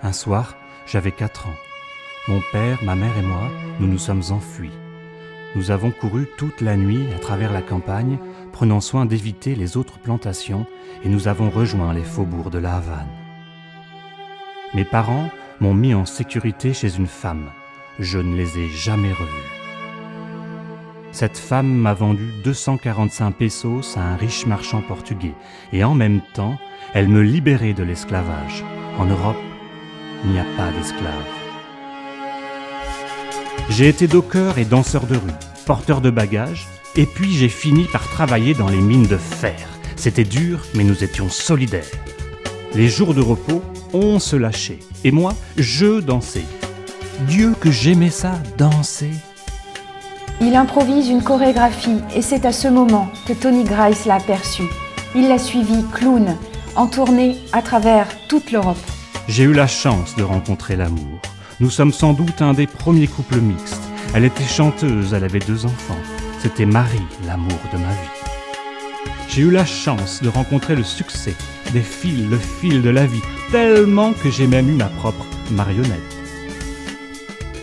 Un soir, j'avais 4 ans. Mon père, ma mère et moi, nous nous sommes enfuis. Nous avons couru toute la nuit à travers la campagne, prenant soin d'éviter les autres plantations, et nous avons rejoint les faubourgs de la Havane. Mes parents m'ont mis en sécurité chez une femme. Je ne les ai jamais revus. Cette femme m'a vendu 245 pesos à un riche marchand portugais, et en même temps, elle me libérait de l'esclavage. En Europe, il n'y a pas d'esclaves. J'ai été docker et danseur de rue, porteur de bagages, et puis j'ai fini par travailler dans les mines de fer. C'était dur, mais nous étions solidaires. Les jours de repos, on se lâchait, et moi, je dansais. Dieu que j'aimais ça, danser. Il improvise une chorégraphie et c'est à ce moment que Tony Grice l'a aperçu. Il l'a suivi, clown, en tournée à travers toute l'Europe. J'ai eu la chance de rencontrer l'amour. Nous sommes sans doute un des premiers couples mixtes. Elle était chanteuse, elle avait 2 enfants. C'était Marie, l'amour de ma vie. J'ai eu la chance de rencontrer le succès, des fils, le fil de la vie, tellement que j'ai même eu ma propre marionnette.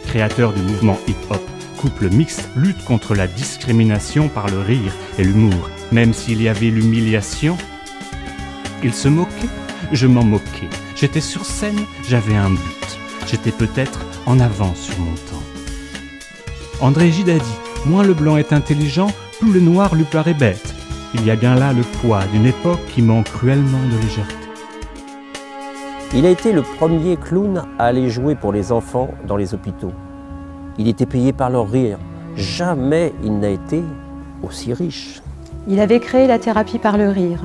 Créateur du mouvement hip-hop, Couple mixte lutte contre la discrimination par le rire et l'humour, même s'il y avait l'humiliation. Ils se moquaient, je m'en moquais. J'étais sur scène, j'avais un but. J'étais peut-être en avance sur mon temps. André Gide a dit « Moins le blanc est intelligent, plus le noir lui paraît bête ». Il y a bien là le poids d'une époque qui manque cruellement de légèreté. Il a été le premier clown à aller jouer pour les enfants dans les hôpitaux. Il était payé par leur rire. Jamais il n'a été aussi riche. Il avait créé la thérapie par le rire.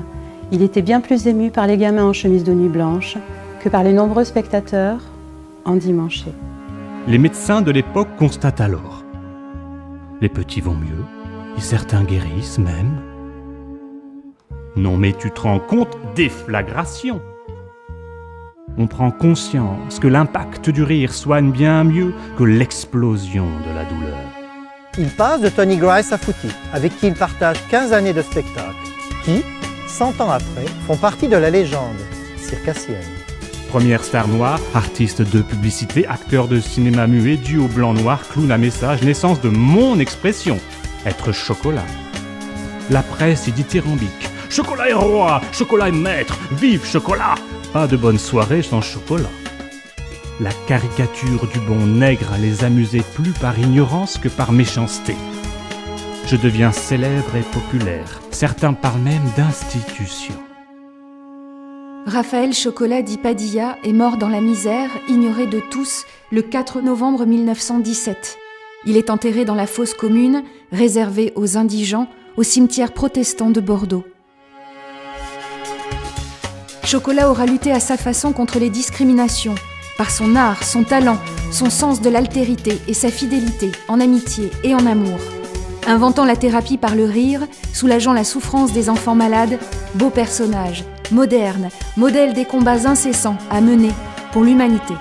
Il était bien plus ému par les gamins en chemise de nuit blanche que par les nombreux spectateurs endimanchés. Les médecins de l'époque constatent alors. Les petits vont mieux, et certains guérissent même. Non mais tu te rends compte, déflagration. On prend conscience que l'impact du rire soigne bien mieux que l'explosion de la douleur. Il passe de Tony Grice à Fouti, avec qui il partage 15 années de spectacle, qui, 100 ans après, font partie de la légende circassienne. Première star noire, artiste de publicité, acteur de cinéma muet, duo blanc-noir, clown à message, naissance de mon expression, être chocolat. La presse est dithyrambique. Chocolat est roi, chocolat est maître, vive chocolat! Pas de bonne soirée sans chocolat. La caricature du bon nègre les amusait plus par ignorance que par méchanceté. Je deviens célèbre et populaire. Certains parlent même d'institution. Raphaël Chocolat dit Padilla est mort dans la misère, ignoré de tous, le 4 novembre 1917. Il est enterré dans la fosse commune, réservée aux indigents, au cimetière protestant de Bordeaux. Chocolat aura lutté à sa façon contre les discriminations, par son art, son talent, son sens de l'altérité et sa fidélité, en amitié et en amour. Inventant la thérapie par le rire, soulageant la souffrance des enfants malades, beau personnage, moderne, modèle des combats incessants à mener pour l'humanité.